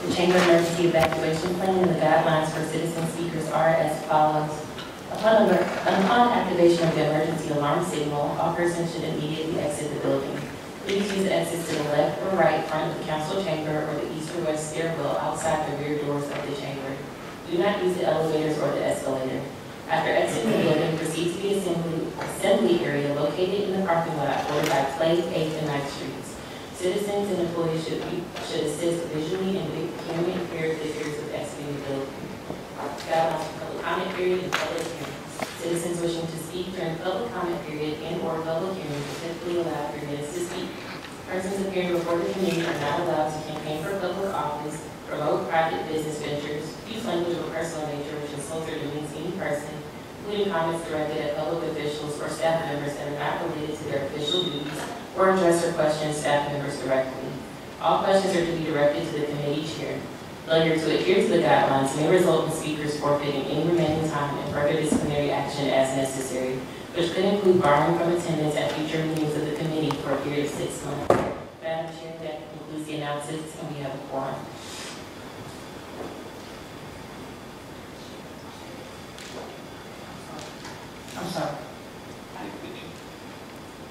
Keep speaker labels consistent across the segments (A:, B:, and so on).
A: The Chamber Emergency Evacuation Plan and the guidelines for citizen speakers are as follows. Upon activation of the emergency alarm signal, all persons should immediately exit the building. Please use exits to the left or right front of the council chamber or the east or west stairwell outside the rear doors of the chamber. Do not use the elevators or the escalator. After exiting the building, proceed to the assembly area located in the parking lot bordered by Clyde, 8th and 9th Streets. Citizens and employees should assist visually and hearing impaired visitors with exiting the building. Guidelines for public comment period and public hearings. Citizens wishing to speak during public comment period and or public hearings are typically allowed 3 minutes to speak. Persons appearing before the committee are not allowed to campaign for public office, promote private business ventures, use language of a personal nature which insults or demeans any person, including comments directed at public officials or staff members that are not related to their official duties, or address or question staff members directly. All questions are to be directed to the committee chair. Failure to adhere to the guidelines may result in speakers forfeiting any remaining time and further disciplinary action as necessary, which could include barring from attendance at future meetings of the committee for a period of 6 months. Madam Chair, that concludes the announcements, and we have a quorum. I'm sorry.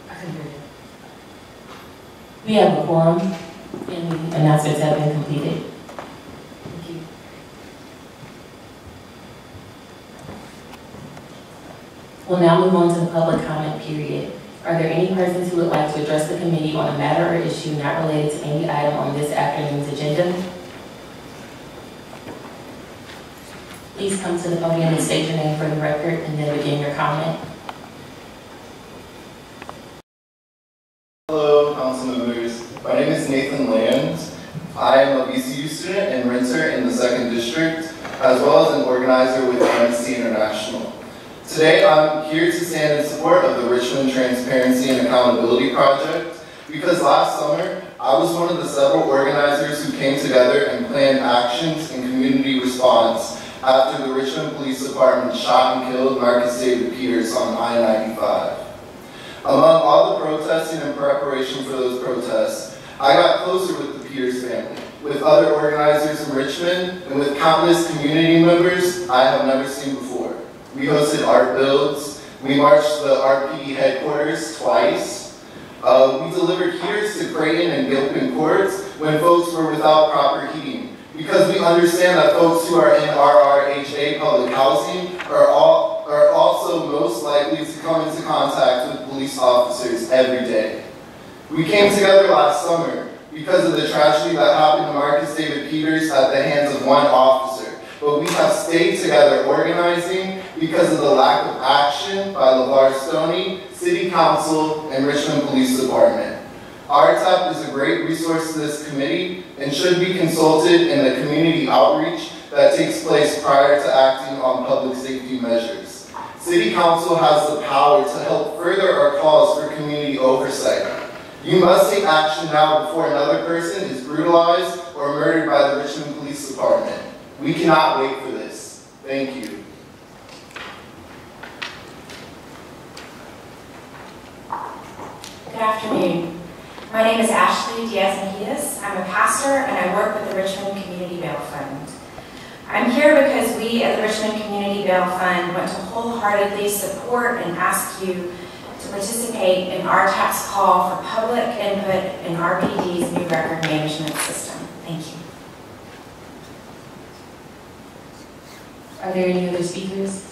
A: I couldn't hear you. We have a quorum, and the announcements have been completed. Thank you. We'll now move on to the public comment period. Are there any persons who would like to address the committee on a matter or issue not related to any item on this afternoon's agenda? Please come to the podium and state your name for the record and then begin your comment.
B: Hello, council members. My name is Nathan Lands. I am a VCU student and renter in the 2nd District, as well as an organizer with Amnesty International. Today, I'm here to stand in support of the Richmond Transparency and Accountability Project because last summer, I was one of the several organizers who came together and planned actions in community response after the Richmond Police Department shot and killed Marcus David Peters on I-95. Among all the protesting and preparation for those protests, I got closer with the Peters family, with other organizers in Richmond, and with countless community members I have never seen before. We hosted art builds, we marched to the RPD headquarters twice, we delivered heaters to Creighton and Gilpin courts when folks were without proper heating, because we understand that folks who are in RRHA public housing are also most likely to come into contact with police officers every day. We came together last summer because of the tragedy that happened to Marcus David Peters at the hands of one officer, but we have stayed together organizing because of the lack of action by LeVar Stoney, City Council, and Richmond Police Department. RTAP is a great resource to this committee and should be consulted in the community outreach that takes place prior to acting on public safety measures. City Council has the power to help further our calls for community oversight. You must take action now before another person is brutalized or murdered by the Richmond Police Department. We cannot wait for this. Thank you.
C: Good afternoon. My name is Ashley Diaz-Mejias. I'm a pastor and I work with the Richmond Community Bail Fund. I'm here because we at the Richmond Community Bail Fund want to wholeheartedly support and ask you to participate in RTAP's call for public input in RPD's new record management system. Thank you.
A: Are there any other speakers?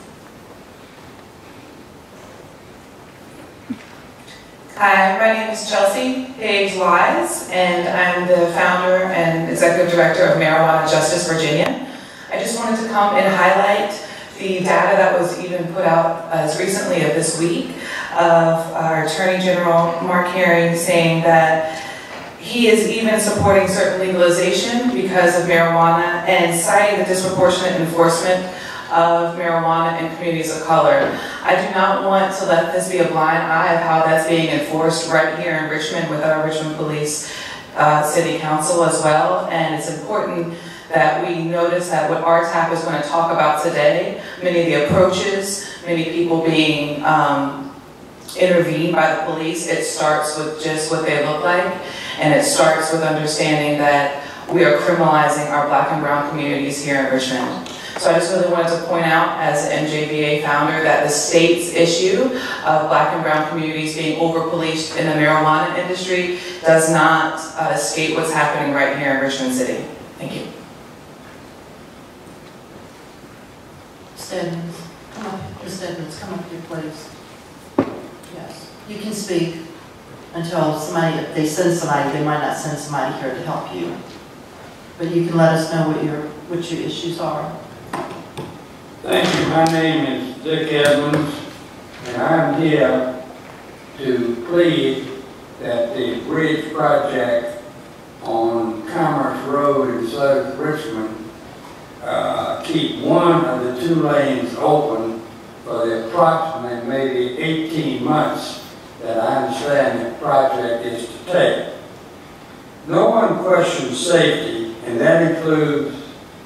D: Hi, my name is Chelsea Higgs Wise, and I'm the founder and executive director of Marijuana Justice Virginia. I just wanted to come and highlight the data that was even put out as recently as this week of our Attorney General Mark Herring saying that he is even supporting certain legalization because of marijuana and citing the disproportionate enforcement of marijuana in communities of color. I do not want to let this be a blind eye of how that's being enforced right here in Richmond with our Richmond Police City Council as well, and it's important that we notice that what RTAP is going to talk about today, many of the approaches, many people being intervened by the police, it starts with just what they look like, and it starts with understanding that we are criminalizing our Black and brown communities here in Richmond. So I just really wanted to point out, as an NJBA founder, that the state's issue of Black and brown communities being over-policed in the marijuana industry does not escape what's happening right here in Richmond City. Thank you.
E: Stebbins, come up, Ms. Stebbins, come up here, please. Yes, you can speak until somebody, if they send somebody, they might not send somebody here to help you. But you can let us know what your issues are.
F: Thank you. My name is Dick Edmonds, and I'm here to plead that the bridge project on Commerce Road in South Richmond keep one of the 2 lanes open for the approximately maybe 18 months that I understand the project is to take. No one questions safety, and that includes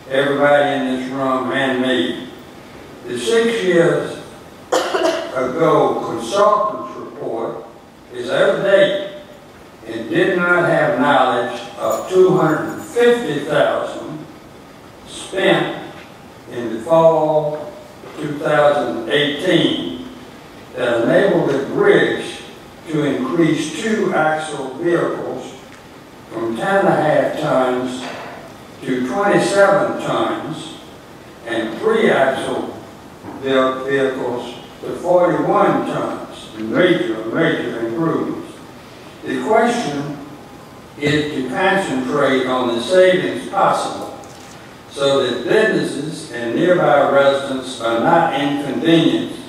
F: everybody in this room and me. The 6 years ago consultant's report is out of date and did not have knowledge of $250,000 spent in the fall 2018 that enabled the bridge to increase 2 axle vehicles from 10.5 tons to 27 tons and 3 axle vehicles to 41 tons. Major improvements. The question is to concentrate on the savings possible so that businesses and nearby residents are not inconvenienced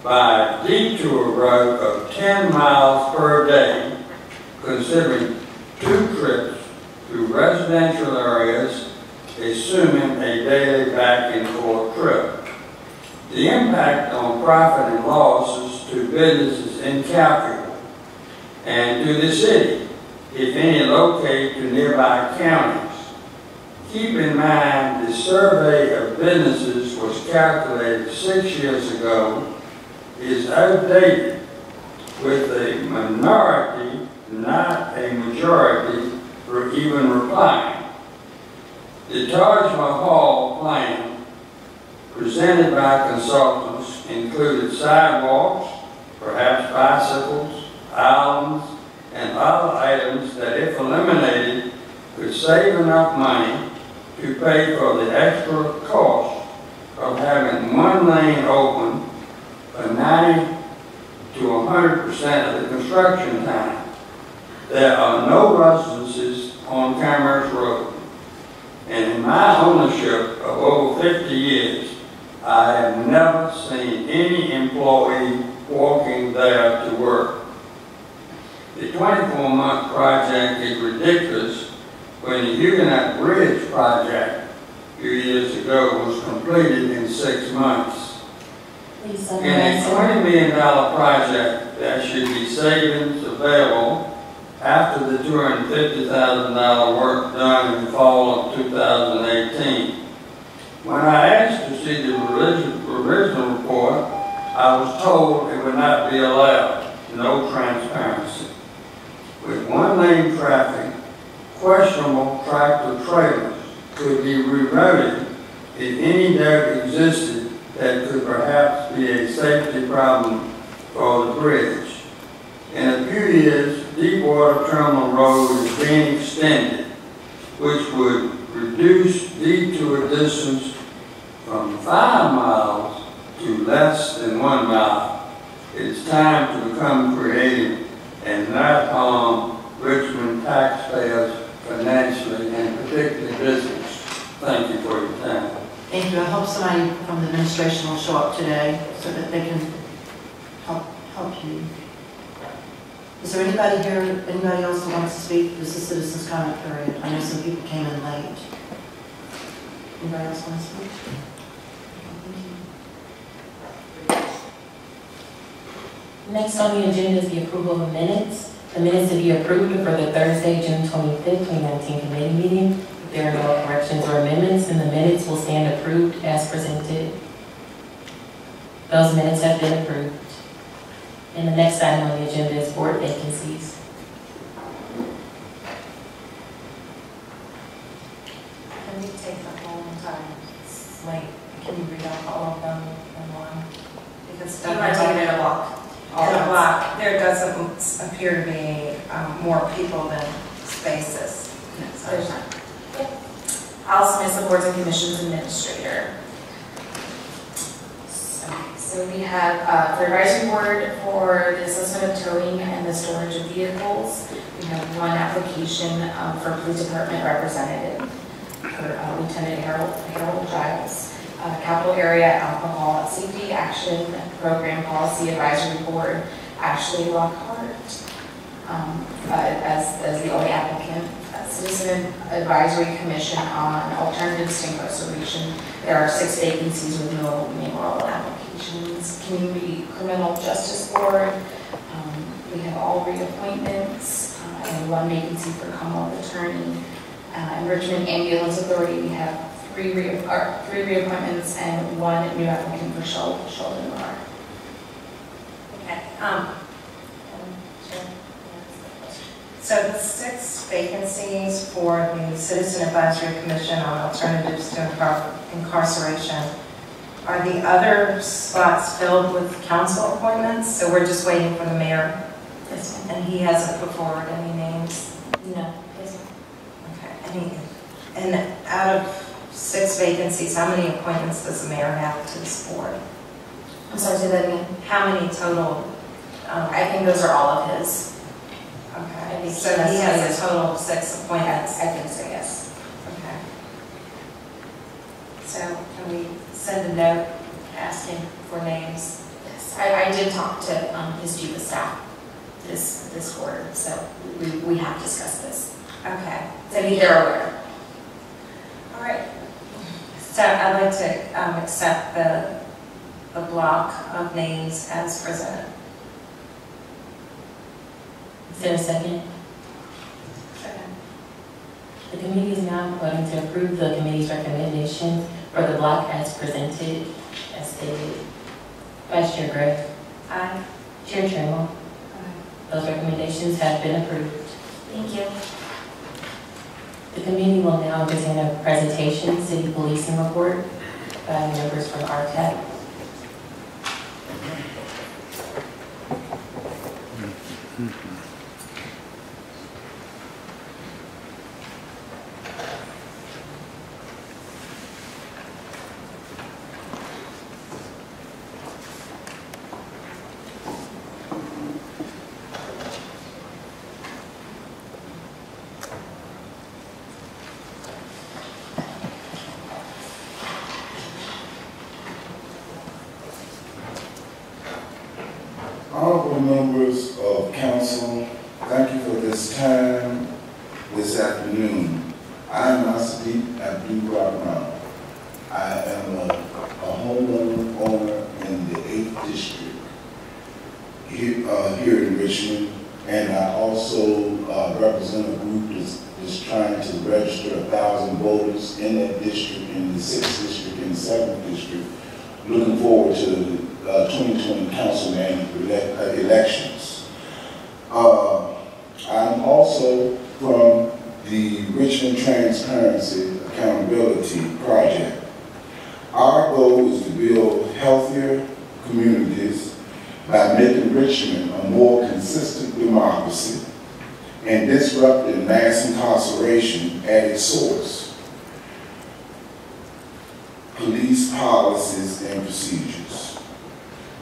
F: by a detour route of 10 miles per day, considering 2 trips through residential areas, assuming a daily back and forth trip. The impact on profit and losses to businesses is incalculable, and to the city, if any located to nearby counties. Keep in mind the survey of businesses was calculated 6 years ago is outdated, with a minority, not a majority, for even replying. The Taj Mahal plan presented by consultants included sidewalks, perhaps bicycles, islands, and other items that, if eliminated, could save enough money to pay for the extra cost of having 1 lane open for 90 to 100% of the construction time. There are no residences on Commerce Road, and in my ownership of over 50 years, I have never seen any employee walking there to work. The 24-month project is ridiculous when the Huguenot Bridge project a few years ago was completed in 6 months. In a $20 million project, there should be savings available after the $250,000 work done in the fall of 2018. When I asked to see the original report, I was told it would not be allowed. No transparency. With 1 lane traffic, questionable tractor trailers could be rerouted if any doubt existed that could perhaps be a safety problem for the bridge. In a few years, Deepwater Terminal Road is being extended, which would reduce detour distance from 5 miles to less than 1 mile. It's time to become creative and not harm Richmond taxpayers financially and particularly business. Thank you for your time.
E: Thank you. I hope somebody from the administration will show up today so that they can help you. Is there anybody here, anybody else that wants to speak? This is citizens' comment period. I know some people came in late. Anybody else want to speak?
A: Next on the agenda is the approval of minutes. The minutes to be approved are for the Thursday, June 25th, 2019 committee meeting. If there are no corrections or amendments, then the minutes will stand approved as presented. Those minutes have been approved. And the next item on the agenda is board vacancies.
G: take the whole time. It's like, can you read off all of them in one? Because
C: You want to take it in a block?
G: in a block, there doesn't appear to be more people than spaces.
C: So there's not. I'll submit the boards and commissions administrator. So we have for advisory board for the assessment of towing and the storage of vehicles. We have one application for police department representative for Lieutenant Harold Giles. Capital Area Alcohol Safety Action Program Policy Advisory Board, Ashley Lockhart as the only applicant. Citizen Advisory Commission on Alternatives to Incarceration. There are 6 vacancies with no mayoral applications. Community Criminal Justice Board, we have all reappointments and 1 vacancy for Commonwealth Attorney. And Richmond Ambulance Authority, we have 3 reappointments and 1 new applicant for Sheldon Miller.
G: Okay. So the 6 vacancies for the Citizen Advisory Commission on Alternatives to Incarceration, are the other slots filled with council appointments? So we're just waiting for the mayor?
C: This one?
G: And he hasn't put forward any names?
C: No, this one.
G: Okay. And out of 6 vacancies, how many appointments does the mayor have to this board?
C: I'm sorry, say that again.
G: How many total?
C: I think those are all of his.
G: Okay, so he has a total of 6 appointments?
C: I think so, yes.
G: Okay. So can we send a note asking for names?
C: Yes, I did talk to his chief of staff this quarter, so we have discussed this.
G: Okay.
C: So they're aware.
G: All right. So I'd like to accept the block of names as presented.
A: Is there a second? The committee is now voting to approve the committee's recommendation for the block as presented, as stated. Vice Chair Gray.
G: Aye.
A: Chair Trimble. Those recommendations have been approved.
C: Thank you.
A: The committee will now present a presentation, city policing report by members from RTAC.
H: Honorable members of council, thank you for this time this afternoon. I am Asadi Abdul-Rahman. I am a homeowner owner in the 8th district here in Richmond, and I also represent a group that's trying to register 1,000 voters in that district, in the 6th district, and the 7th district, looking forward to the 2020 councilman elections. I'm also from the Richmond Transparency Accountability Project. Our goal is to build healthier communities by making Richmond a more consistent democracy and disrupting mass incarceration at its source. Police policies and procedures.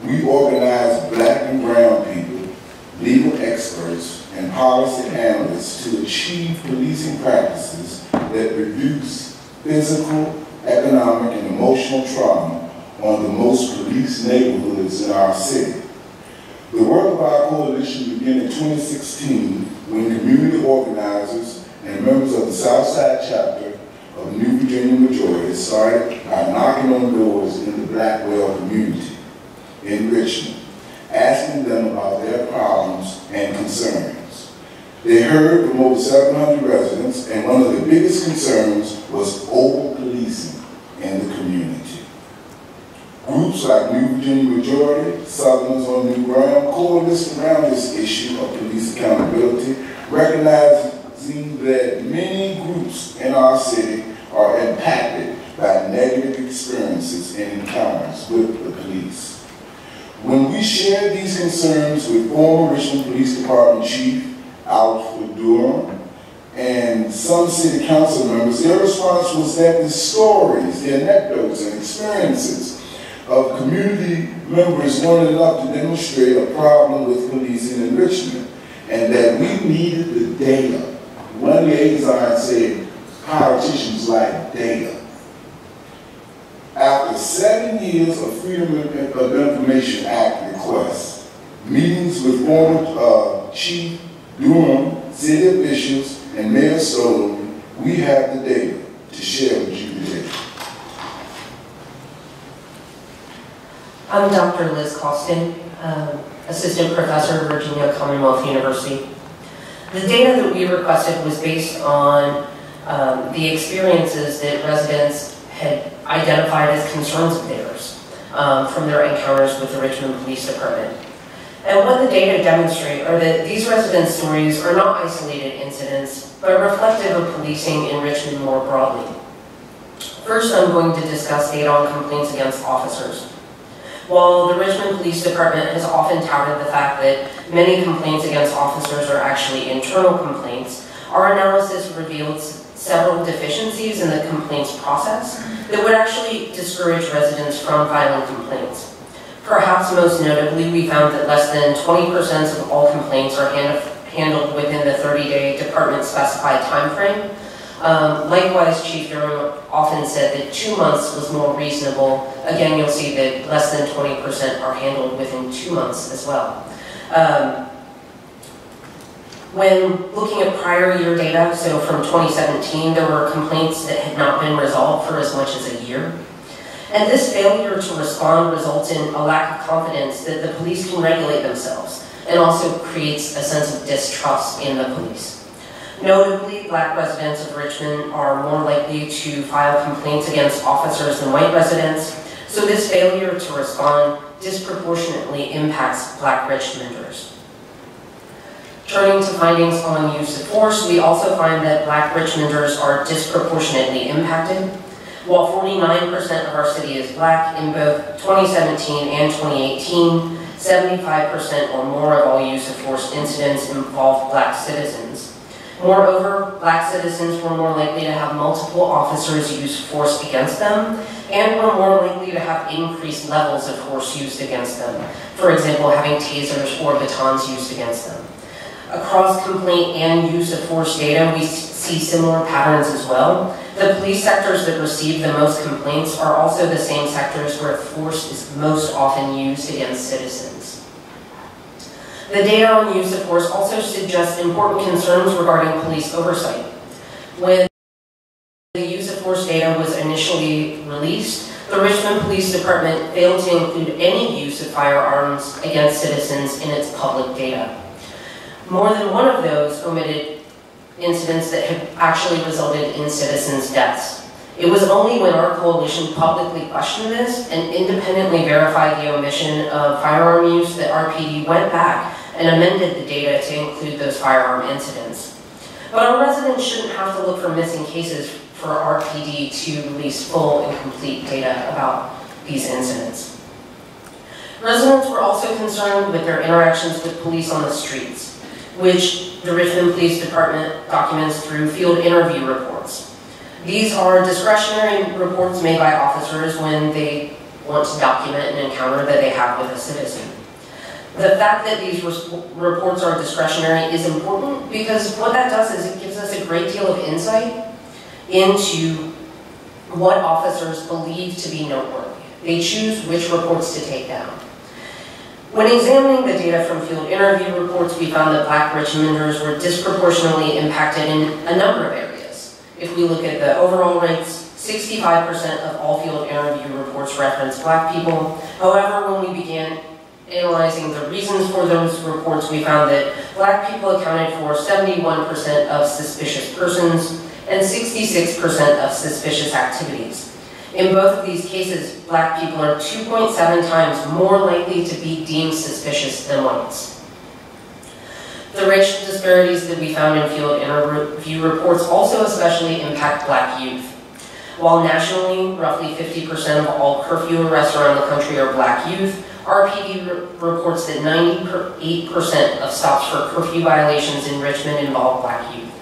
H: We organize Black and brown people, legal experts, and policy analysts to achieve policing practices that reduce physical, economic, and emotional trauma on the most policed neighborhoods in our city. The work of our coalition began in 2016 when community organizers and members of the Southside chapter of New Virginia Majority started by knocking on doors in the Blackwell community in Richmond, asking them about their problems and concerns. They heard from over 700 residents, and one of the biggest concerns was over-policing in the community. Groups like New Virginia Majority, Southerners on New Ground, coalesced around this issue of police accountability, recognizing that many groups in our city are are impacted by negative experiences and encounters with the police. When we shared these concerns with former Richmond Police Department Chief Alfred Durham and some city council members, their response was that the stories, the anecdotes and experiences of community members weren't enough to demonstrate a problem with policing in Richmond, and that we needed the data. One liaison said, politicians like data. After 7 years of Freedom of Information Act requests, meetings with former Chief Durham, city officials, and Mayor Stolen, we have the data to share with you today.
I: I'm Dr. Liz Costin, Assistant Professor at Virginia Commonwealth University. The data that we requested was based on the experiences that residents had identified as concerns of theirs from their encounters with the Richmond Police Department. And what the data demonstrate are that these resident stories are not isolated incidents, but reflective of policing in Richmond more broadly. First, I'm going to discuss data on complaints against officers. While the Richmond Police Department has often touted the fact that many complaints against officers are actually internal complaints, our analysis revealed several deficiencies in the complaints process that would actually discourage residents from filing complaints. Perhaps most notably, we found that less than 20% of all complaints are handled within the 30-day department-specified time frame. Likewise, Chief Durham often said that 2 months was more reasonable. Again, you'll see that less than 20% are handled within 2 months as well. When looking at prior year data, so from 2017, there were complaints that had not been resolved for as much as a year. And this failure to respond results in a lack of confidence that the police can regulate themselves, and also creates a sense of distrust in the police. Notably, Black residents of Richmond are more likely to file complaints against officers than white residents, so this failure to respond disproportionately impacts Black Richmonders. Turning to findings on use of force, we also find that Black Richmonders are disproportionately impacted. While 49% of our city is Black, in both 2017 and 2018, 75% or more of all use of force incidents involved Black citizens. Moreover, Black citizens were more likely to have multiple officers use force against them, and were more likely to have increased levels of force used against them. For example, having tasers or batons used against them. Across complaint and use of force data, we see similar patterns as well. The police sectors that receive the most complaints are also the same sectors where force is most often used against citizens. The data on use of force also suggests important concerns regarding police oversight. When the use of force data was initially released, the Richmond Police Department failed to include any use of firearms against citizens in its public data. More than one of those omitted incidents that had actually resulted in citizens' deaths. It was only when our coalition publicly questioned this and independently verified the omission of firearm use that RPD went back and amended the data to include those firearm incidents. But our residents shouldn't have to look for missing cases for RPD to release full and complete data about these incidents. Residents were also concerned with their interactions with police on the streets, which the Richmond Police Department documents through field interview reports. These are discretionary reports made by officers when they want to document an encounter that they have with a citizen. The fact that these reports are discretionary is important because what that does is it gives us a great deal of insight into what officers believe to be noteworthy. They choose which reports to take down. When examining the data from field interview reports, we found that Black Richmonders were disproportionately impacted in a number of areas. If we look at the overall rates, 65% of all field interview reports reference Black people. However, when we began analyzing the reasons for those reports, we found that Black people accounted for 71% of suspicious persons and 66% of suspicious activities. In both of these cases, Black people are 2.7 times more likely to be deemed suspicious than whites. The racial disparities that we found in field interview reports also especially impact Black youth. While nationally, roughly 50% of all curfew arrests around the country are Black youth, RPD reports that 98% of stops for curfew violations in Richmond involve Black youth.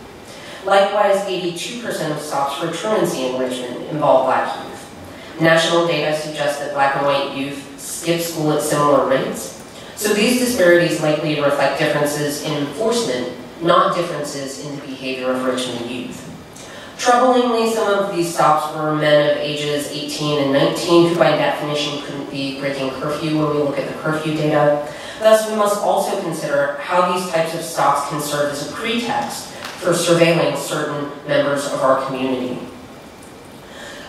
I: Likewise, 82% of stops for truancy in Richmond involve Black youth. National data suggests that Black and white youth skip school at similar rates. So these disparities likely reflect differences in enforcement, not differences in the behavior of Richmond youth. Troublingly, some of these stops were men of ages 18 and 19 who by definition couldn't be breaking curfew when we look at the curfew data. Thus, we must also consider how these types of stops can serve as a pretext for surveilling certain members of our community.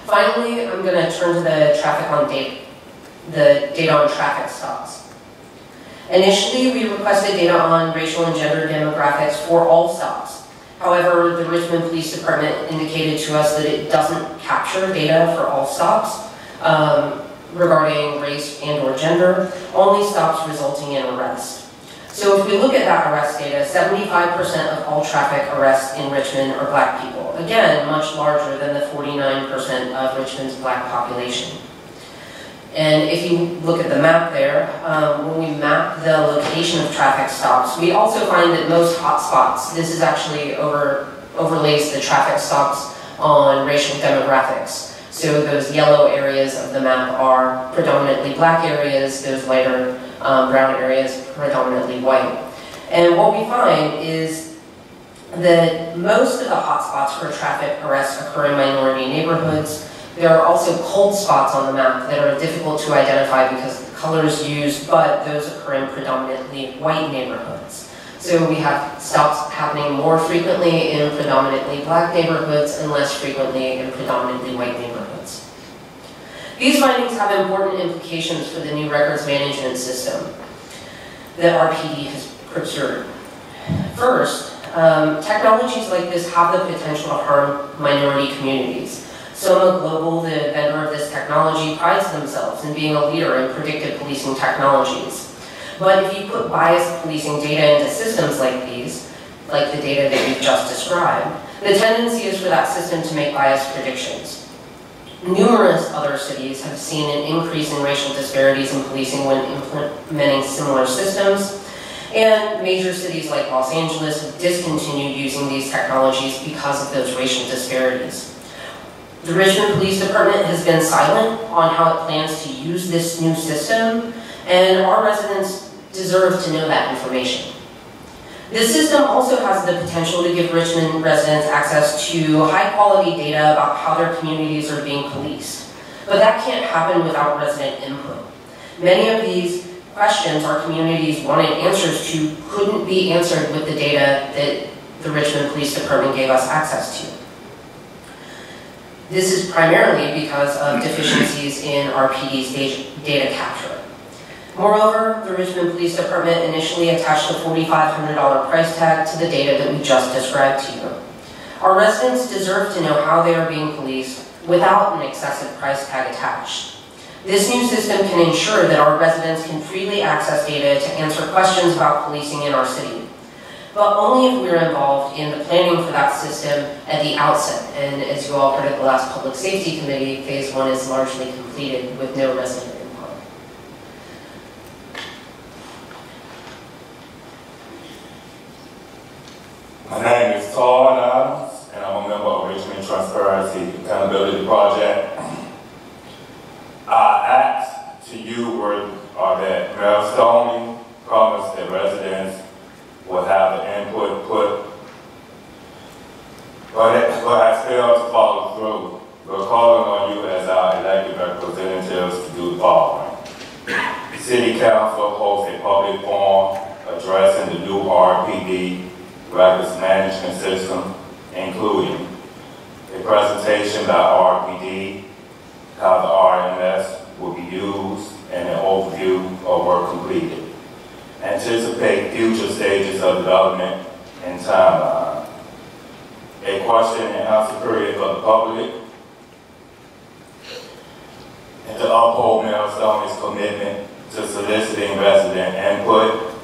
I: Finally, I'm going to turn to the data on traffic stops. Initially, we requested data on racial and gender demographics for all stops. However, the Richmond Police Department indicated to us that it doesn't capture data for all stops regarding race and or gender, only stops resulting in arrest. So if we look at that arrest data, 75% of all traffic arrests in Richmond are Black people. Again, much larger than the 49% of Richmond's Black population. And if you look at the map there, when we map the location of traffic stops, we also find that most hotspots, this is actually overlays the traffic stops on racial demographics. So those yellow areas of the map are predominantly Black areas, those lighter brown areas predominantly white. And what we find is that most of the hotspots for traffic arrests occur in minority neighborhoods. There are also cold spots on the map that are difficult to identify because of the colors used, but those occur in predominantly white neighborhoods. So we have stops happening more frequently in predominantly Black neighborhoods and less frequently in predominantly white neighborhoods. These findings have important implications for the new records management system that RPD has procured. First, technologies like this have the potential to harm minority communities. Soma Global, the vendor of this technology, prides themselves in being a leader in predictive policing technologies. But if you put biased policing data into systems like these, like the data that we've just described, the tendency is for that system to make biased predictions. Numerous other cities have seen an increase in racial disparities in policing when implementing similar systems, and major cities like Los Angeles have discontinued using these technologies because of those racial disparities. The Richmond Police Department has been silent on how it plans to use this new system, and our residents deserve to know that information. This system also has the potential to give Richmond residents access to high-quality data about how their communities are being policed. But that can't happen without resident input. Many of these questions our communities wanted answers to couldn't be answered with the data that the Richmond Police Department gave us access to. This is primarily because of deficiencies in RPD's data capture. Moreover, the Richmond Police Department initially attached a $4,500 price tag to the data that we just described to you. Our residents deserve to know how they are being policed without an excessive price tag attached. This new system can ensure that our residents can freely access data to answer questions about policing in our city, but only if we're involved in the planning for that system at the outset. And as you all heard at the last Public Safety Committee, Phase 1 is largely completed with no resident input.
J: My name is Todd Adams, and I'm a member of Richmond Transparency Accountability Project. Our acts to you are that Mayor Stoney promised that residents will have the input put, but has failed to follow through. We're calling on you as our elected representatives to do the following. The City Council hosts a public forum addressing the new RPD records management system, including a presentation by RPD, how the RMS will be used, and an overview of work completed. Anticipate future stages of development and timeline. A question and answer period for the public, and to uphold Mayor Stoney's commitment to soliciting resident input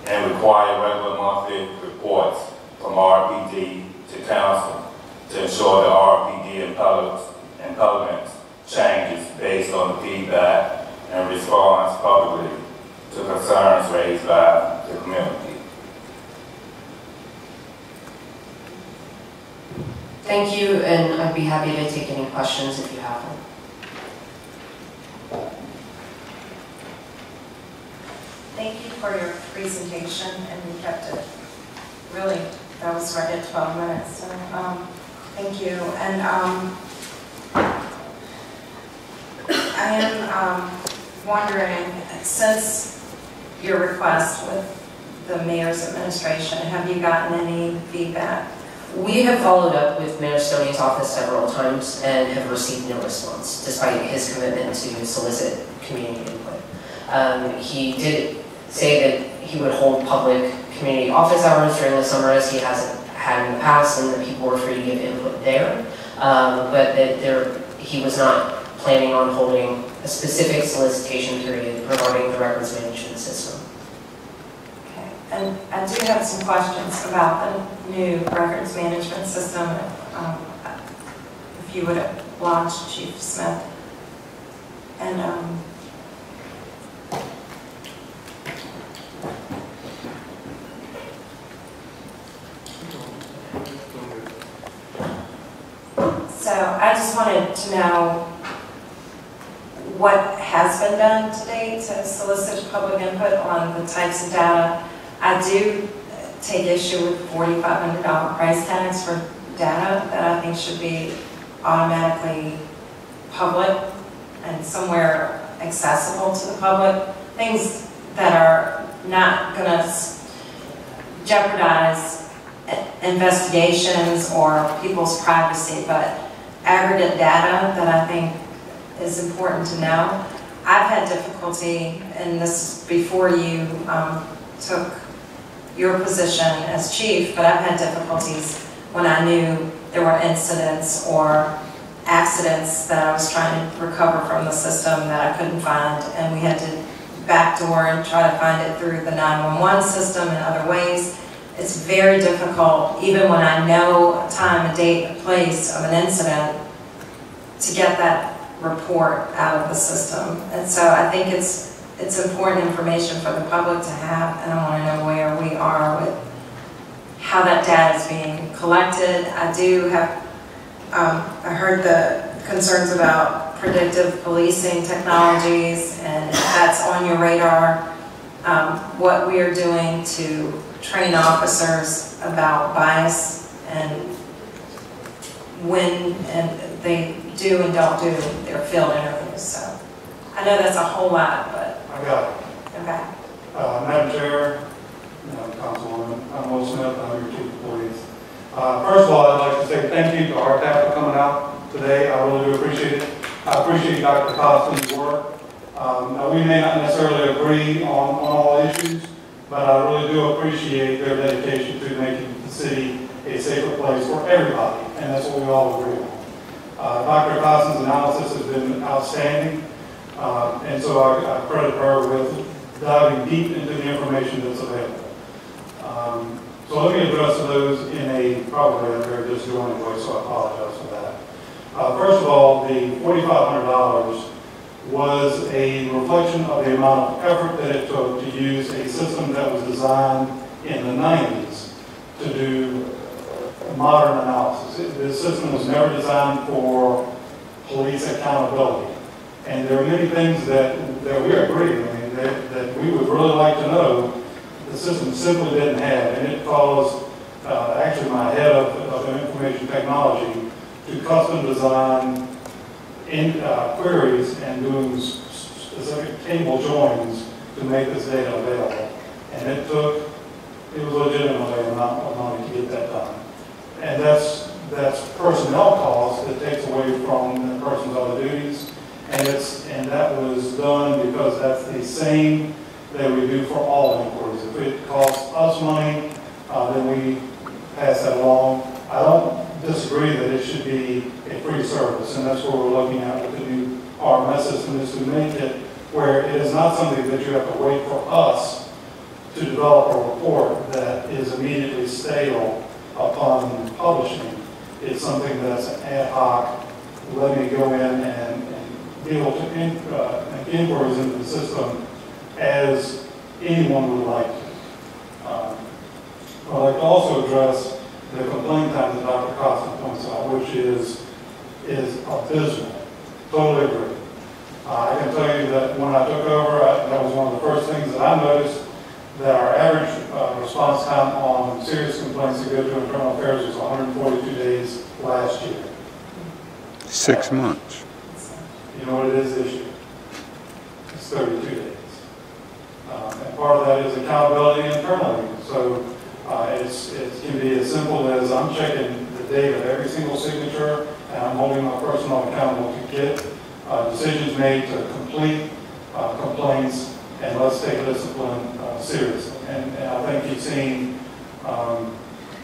J: and require regular monthly reports from RPD to Council to ensure the RPD implement changes based on the feedback and response publicly to concerns raised by the community.
I: Thank you, and I'd be happy to take any questions if you have them.
G: Thank you for your presentation, and you kept it really, that was right at 12 minutes, so thank you. And I am wondering, since your request with the mayor's administration, have you gotten any feedback?
I: We have followed up with Mayor Stoney's office several times and have received no response, despite his commitment to solicit community input. He did say that he would hold public community office hours during the summer, as he hasn't had in the past, and that people were free to give input there, but that he was not planning on holding a specific solicitation period regarding the records management system.
G: Okay, and I do have some questions about the new records management system. If you would launch Chief Smith. And so I just wanted to know what has been done to date to solicit public input on the types of data. I do take issue with the $4,500 price tags for data that I think should be automatically public and somewhere accessible to the public. Things that are not going to jeopardize investigations or people's privacy, but aggregate data that I think is important to know. I've had difficulty, and this is before you took your position as chief, but I've had difficulties when I knew there were incidents or accidents that I was trying to recover from the system that I couldn't find, and we had to backdoor and try to find it through the 911 system and other ways. It's very difficult, even when I know a time, a date, a place of an incident, to get that report out of the system. And so I think it's important information for the public to have, and I want to know where we are with how that data is being collected. I do have, I heard the concerns about predictive policing technologies, and if that's on your radar, what we are doing to train officers about bias and when they do and don't do their field interviews. So I know that's a whole lot, but
K: I got it.
G: okay.
K: Madam Chair, Councilwoman, I'm Will Smith, I'm your Chief of Police. First of all, I'd like to say thank you to RTAP for coming out today. I really do appreciate it. I appreciate Dr. Costin's work. Now, we may not necessarily agree on all issues, but I really do appreciate their dedication to making the city a safer place for everybody, and that's what we all agree on. Dr. Costin's analysis has been outstanding, and so I credit her with diving deep into the information that's available. So let me address those in a probably a very disjointed way, so I apologize for that. First of all, the $4,500 was a reflection of the amount of effort that it took to use a system that was designed in the 90s to do modern analysis. This system was never designed for police accountability. And there are many things that we agree, that we would really like to know the system simply didn't have. And it caused actually my head of information technology to custom design queries and doing specific table joins to make this data available. And it was legitimately an amount of money to get that done. And that's personnel costs that takes away from the person's other duties. And that was done because that's the same that we do for all inquiries. If it costs us money, then we pass that along. I don't disagree that it should be a free service, and that's what we're looking at with the new RMS system, is to make it where it is not something that you have to wait for us to develop a report that is immediately stale upon publishing. It's something that's an ad hoc, let me go in and be able to make inquiries into the system as anyone would like to. I'd like to also address the complaint time that Dr. Costa points out, which is abysmal. Totally agree. I can tell you that when I took over, that was one of the first things that I noticed, that our average response time on serious complaints that go to internal affairs was 142 days last year.
L: 6 months.
K: You know what it is this year? It's 32 days. And part of that is accountability internally. So it can be as simple as I'm checking the date of every single signature, and I'm holding my personnel accountable to get decisions made, to complete complaints, and let's take discipline seriously. And I think you've seen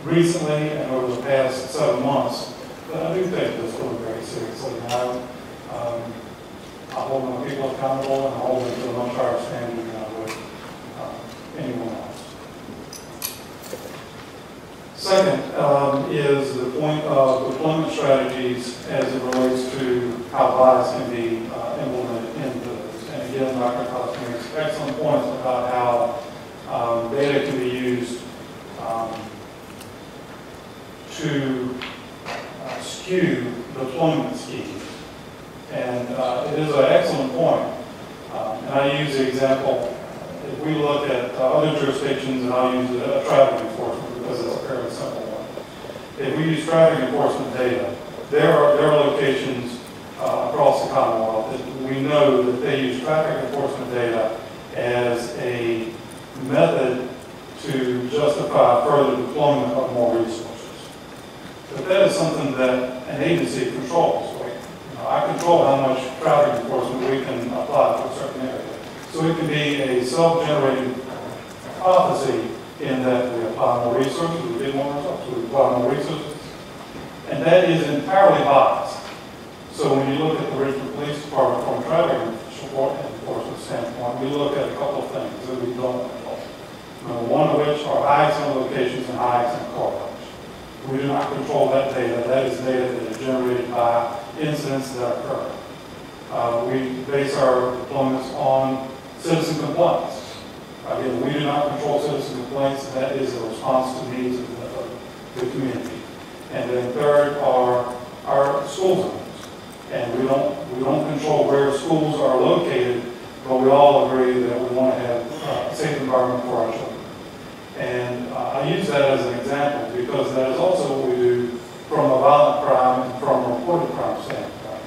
K: recently and over the past 7 months that I do take discipline very seriously. I hold my people accountable, and I hold them to a much higher standard than I would anyone else. Second is the point of deployment strategies as it relates to how bias can be implemented into this. And again, Dr. Costa makes excellent points about how data can be used to skew deployment schemes. And it is an excellent point. And I use the example, if we look at other jurisdictions, and I'll use traffic enforcement because it's a fairly simple one. If we use traffic enforcement data, there are locations across the Commonwealth that we know that they use traffic enforcement data as a method to justify further deployment of more resources. But that is something that an agency controls. I control how much traffic enforcement we can apply to a certain area. So it can be a self-generating hypothesis in that we apply more resources, we get more results, we apply more resources. And that is entirely biased. So when you look at the Richmond Police Department from a traffic enforcement standpoint, we look at a couple of things that we don't control. Number one of which are high accident locations and high accident car crash. We do not control that data. That is data that is generated by incidents that occur. We base our deployments on citizen complaints. Again, we do not control citizen complaints. That is a response to needs of the community. And then third are our school zones. And we don't control where schools are located, but we all agree that we want to have a safe environment for our children. And I use that as an example because that is also what we do from a violent crime and from a reported crime standpoint.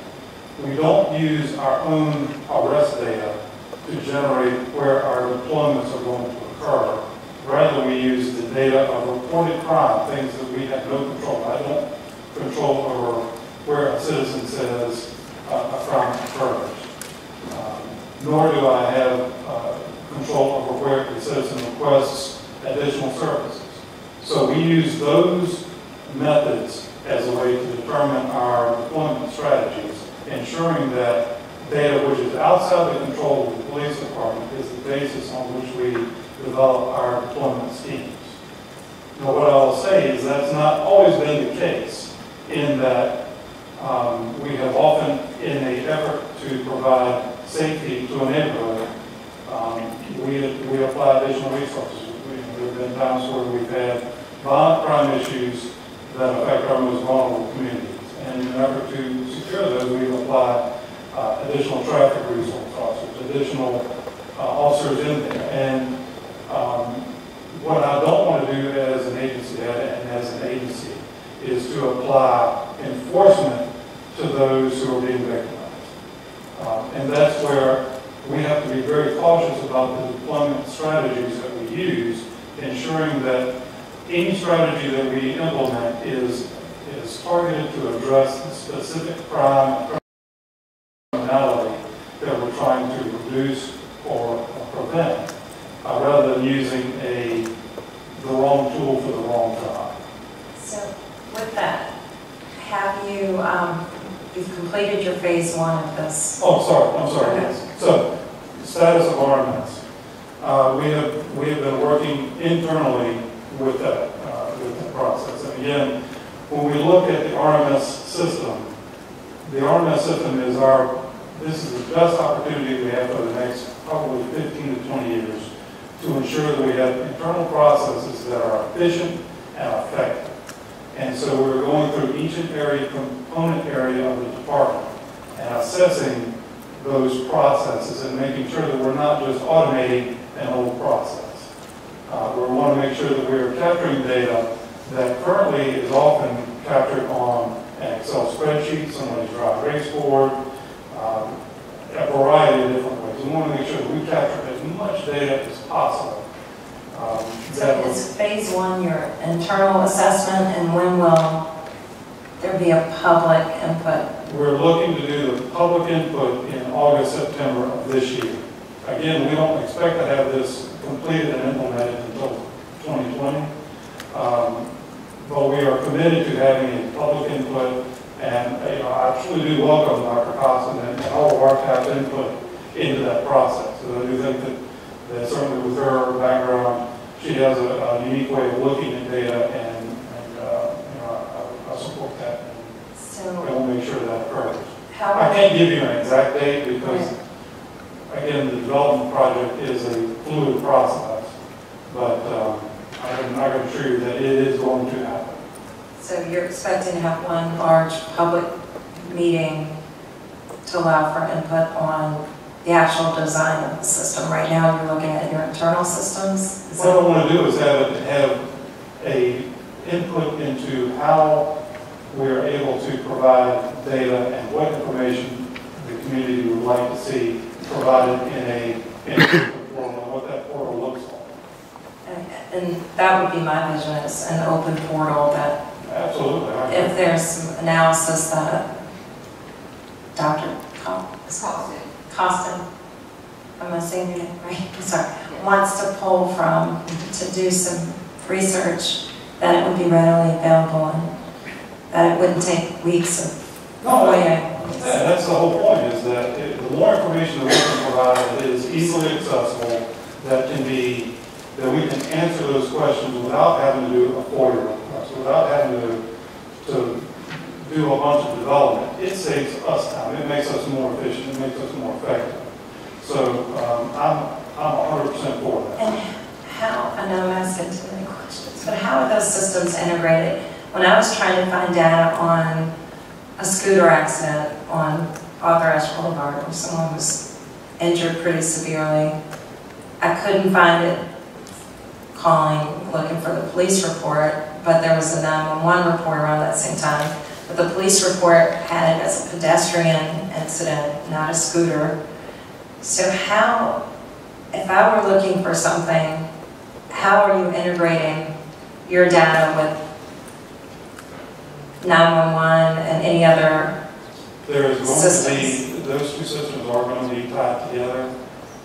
K: We don't use our own arrest data to generate where our deployments are going to occur. Rather, we use the data of reported crime, things that we have no control. I don't control over where a citizen says a crime occurs. Nor do I have control over where the citizen requests additional services. So we use those methods as a way to determine our deployment strategies, ensuring that data which is outside the control of the police department is the basis on which we develop our deployment schemes. Now what I'll say is that's not always been the case, in that we have often, in an effort to provide safety to a neighborhood, we apply additional resources. There have been times where we've had violent crime issues that affect our most vulnerable communities. And in an effort to secure those, we've applied additional traffic resource officers, additional officers in there. And what I don't want to do as an agency is to apply enforcement to those who are being victimized. And that's where we have to be very cautious about the deployment strategies that we use, ensuring that any strategy that we implement is targeted to address the specific crime and criminality that we're trying to reduce or prevent, rather than using the wrong tool for the wrong job.
G: So with that, have you, you've completed your phase 1 of this?
K: Oh, I'm sorry, yes. So, status of RMS. We have been working internally with that process. And again, when we look at the RMS system is this is the best opportunity we have for the next probably 15 to 20 years to ensure that we have internal processes that are efficient and effective. And so we're going through each and every component area of the department and assessing those processes and making sure that we're not just automating an old process. We want to make sure that we're capturing data that currently is often captured on an Excel spreadsheet, somebody's dry erase board, a variety of different ways. We want to make sure that we capture as much data as possible.
G: So is phase one your internal assessment, and when will there be a public input?
K: We're looking to do the public input in August, September of this year. Again, we don't expect to have this completed and implemented until 2020. But we are committed to having a public input, and I truly do welcome Dr. Costin and all of our staff's input into that process. So I do think that certainly with her background, she has a unique way of looking at data, and I support that.
G: So
K: we'll make sure that occurs. I can't give you an exact date because, again, the development project is a fluid process, but I can assure you that it is going to happen.
G: So you're expecting to have one large public meeting to allow for input on the actual design of the system. Right now, you're looking at your internal systems.
K: What I want to do is have a input into how we are able to provide data and what information the community would like to see provided in a portal, and what that portal looks like.
G: And that would be my vision, is an open portal that,
K: absolutely,
G: if there's some analysis that Dr. Costin, am I saying your name right? I'm sorry, wants to pull from to do some research, that it would be readily available and that it wouldn't take weeks of
K: that's the whole point, is that the more information that we can provide that is easily accessible, that we can answer those questions without having to do a FOIA request, without having to do a bunch of development. It saves us time. It makes us more efficient. It makes us more effective. So I'm 100% for that.
G: And how, I know I'm asking too many questions, but how are those systems integrated? When I was trying to find data on a scooter accident on Arthur Ashe Boulevard where someone was injured pretty severely, I couldn't find it looking for the police report, but there was a 911 report around that same time. But the police report had it as a pedestrian incident, not a scooter. So how, if I were looking for something, how are you integrating your data with 911 and any other
K: there is going
G: systems?
K: to be, those two systems are going to be tied together.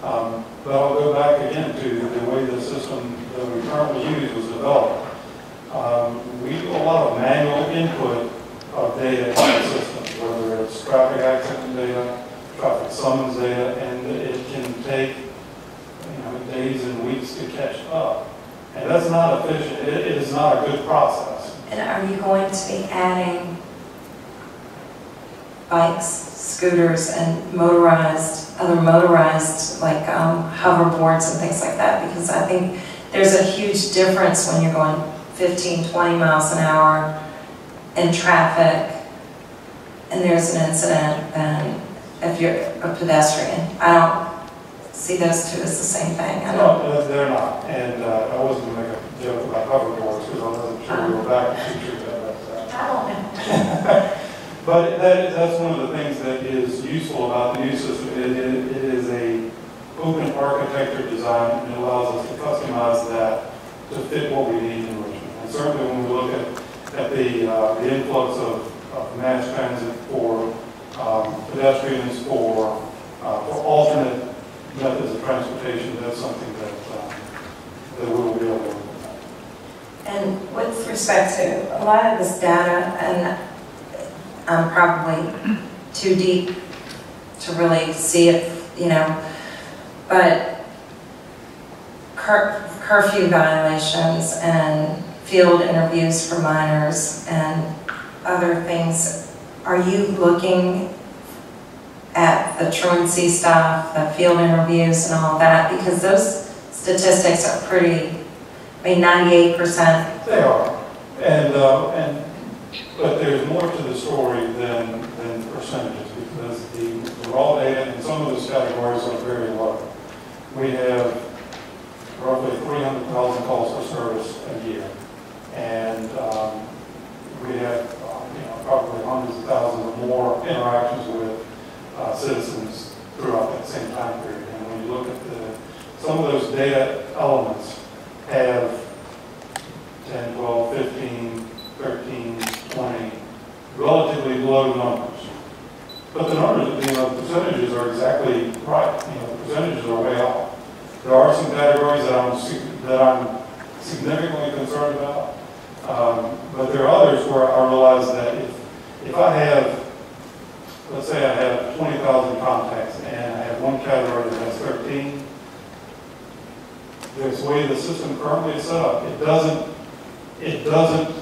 K: But I'll go back again to the way the system that we currently use was developed. We do a lot of manual input of data in the system, whether it's traffic accident data, traffic summons data, and it can take days and weeks to catch up. And that's not efficient. It is not a good process.
G: And are you going to be adding bikes, scooters, and other motorized, like hoverboards and things like that? Because I think there's a huge difference when you're going 15, 20 miles an hour in traffic and there's an incident than if you're a pedestrian. I don't see those two as the same thing.
K: No, they're not. And I wasn't going to make a joke about hoverboards because I wasn't sure we were back in the future.
G: I don't know.
K: But that's one of the things that is useful about the new system. It is a open architecture design, and it allows us to customize that to fit what we need in Richmond. And certainly when we look at the influx of mass transit for pedestrians, for alternate methods of transportation, that's something that we will be able to look at.
G: And with respect to a lot of this data, and I'm probably too deep to really see it, but curfew violations and field interviews for minors and other things, are you looking at the truancy stuff, the field interviews and all that? Because those statistics are pretty, I mean, 98%.
K: They are. But there's more to the story than percentages, because the raw data in some of those categories are very low. We have roughly 300,000 calls for service a year. And we have probably hundreds of thousands or more interactions with citizens throughout that same time period. And when you look at some of those data elements have 10, 12, 15, 13, 20, relatively low numbers. But the numbers, the percentages are exactly right. The percentages are way off. There are some categories that I'm significantly concerned about, but there are others where I realize that if I have, let's say I have 20,000 contacts and I have one category that has 13, the way the system currently is set up, it doesn't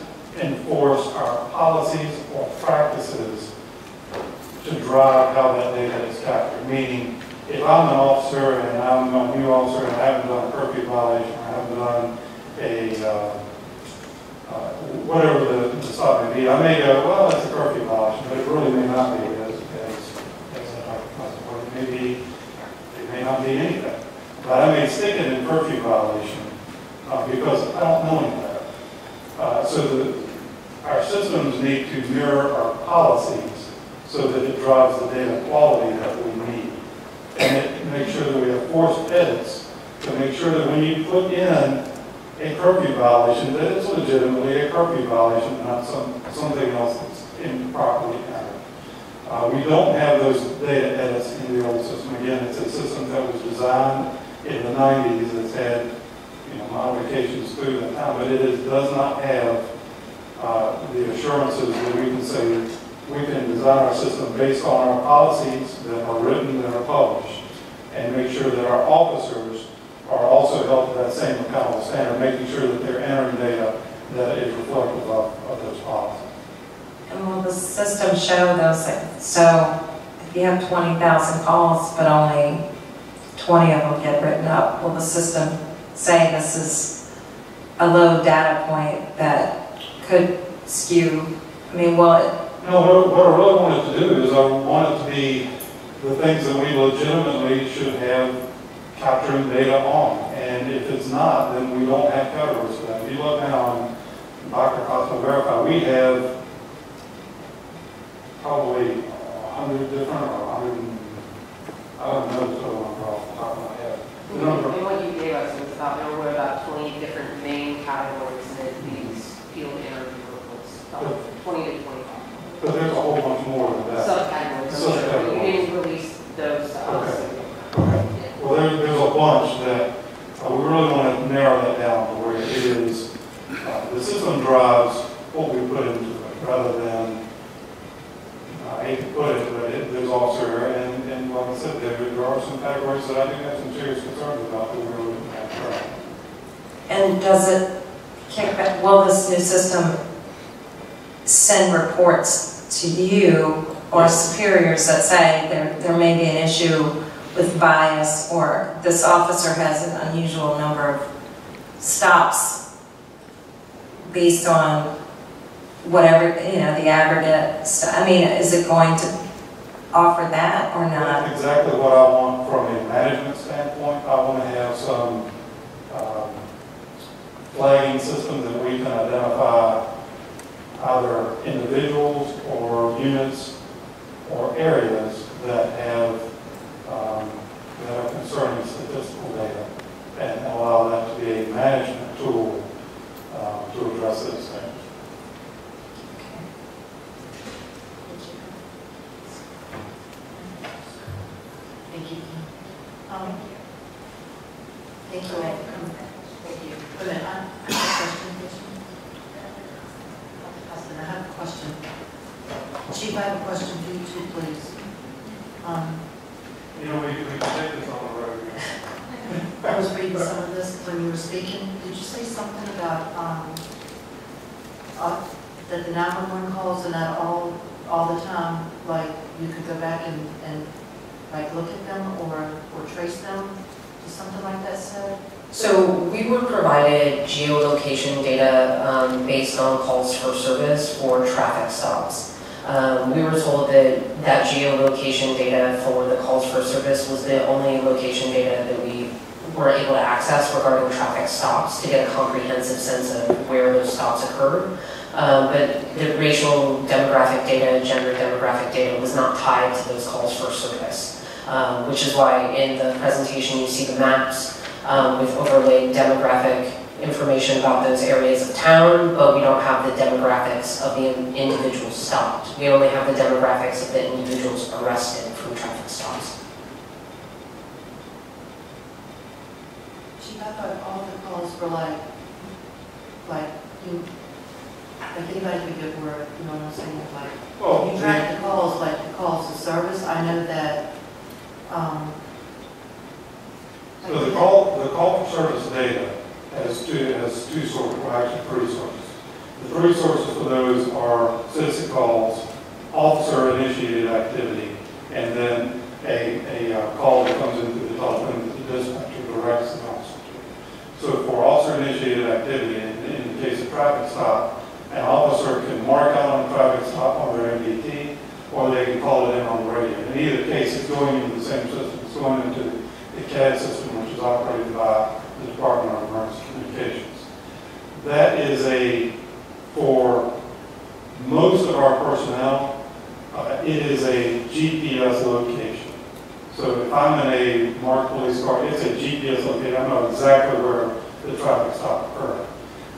K: enforce our policies or practices to drive how that data is captured. Meaning, if I'm an officer and I'm a new officer and I haven't done a curfew violation, I haven't done whatever the stop may be, I may go, well, that's a curfew violation, but it really may not be as maybe it may not be anything. But I may stick it in curfew violation because I don't know any better. So our systems need to mirror our policies so that it drives the data quality that we need. And it makes sure that we have forced edits to make sure that when you put in a curfew violation, that it's legitimately a curfew violation, not something else that's improperly entered. We don't have those data edits in the old system. Again, it's a system that was designed in the 90s. It's had modifications through that time, but it does not have the assurances that we can say we can design our system based on our policies that are written, that are published, and make sure that our officers are also held to that same accountable standard, making sure that they're entering data that is reflective of those policies.
G: And will the system show those things? So if you have 20,000 calls, but only 20 of them get written up, will the system say this is a low data point that could skew? I mean, will it?
K: No, what I really wanted to do is I want it to be the things that we legitimately should have capturing data on. And if it's not, then we don't have categories for that. If you look now in Dr. Cosmo Verify, we have probably 100 different, or 100, I don't know the total number off the top of my head.
I: And what you gave us was about, there were about 20 different main categories that these field interview reports, 20 to 25.
K: But there's a whole bunch more than that.
I: Subcategories.
K: Subcategories.
I: You didn't release those to us.
K: Okay. Well, there's a bunch that we really want to narrow that down to where it is, the system drives what we put into it rather than, I hate to put it, but there's officer, and like I said, there are some categories that I do have some serious concerns about that we're looking at.
G: And does it kick back, will this new system send reports to you or superiors that say there may be an issue with bias, or this officer has an unusual number of stops based on whatever, the aggregate stuff? I mean, is it going to offer that or not?
K: That's exactly what I want from a management standpoint. I want to have some flagging systems that we can identify either individuals or units or areas that have concerning statistical data, and allow that to be a management tool to address those things.
E: Thank you. Thank you. Thank you. Wait a minute, I have a question. Chief, I have a question for you too, please.
K: We can take this on the road.
E: I was reading some of this when you were speaking. Did you say something about that the 911 calls are not all the time, like you could go back and like look at them or trace them? Is something like that said?
I: So we were provided geolocation data based on calls for service for traffic stops. We were told that geolocation data for the calls for service was the only location data that we were able to access regarding traffic stops to get a comprehensive sense of where those stops occurred. But the racial demographic data, gender demographic data was not tied to those calls for service, which is why in the presentation you see the maps with overlaid demographic information about those areas of town, but we don't have the demographics of the individuals stopped. We only have the demographics of the individuals arrested from traffic stops.
E: Chief, I thought all the calls were like anybody could get word, you know what I'm saying? Like,
K: Well,
E: you track the calls, like the calls to service. I know that,
K: so the call for service data has two sources, well actually three sources. The three sources for those are citizen calls, officer initiated activity, and then a call that comes into the telephone that the dispatcher directs the officer to. So for officer initiated activity, in the case of traffic stop, an officer can mark out on a traffic stop on their MDT, or they can call it in on the radio. In either case, it's going into the same system. It's going into the CAD system, which is operated by the Department of Emergency Communications. That is for most of our personnel, it is a GPS location. So if I'm in a marked police car, it's a GPS location. I know exactly where the traffic stop occurred.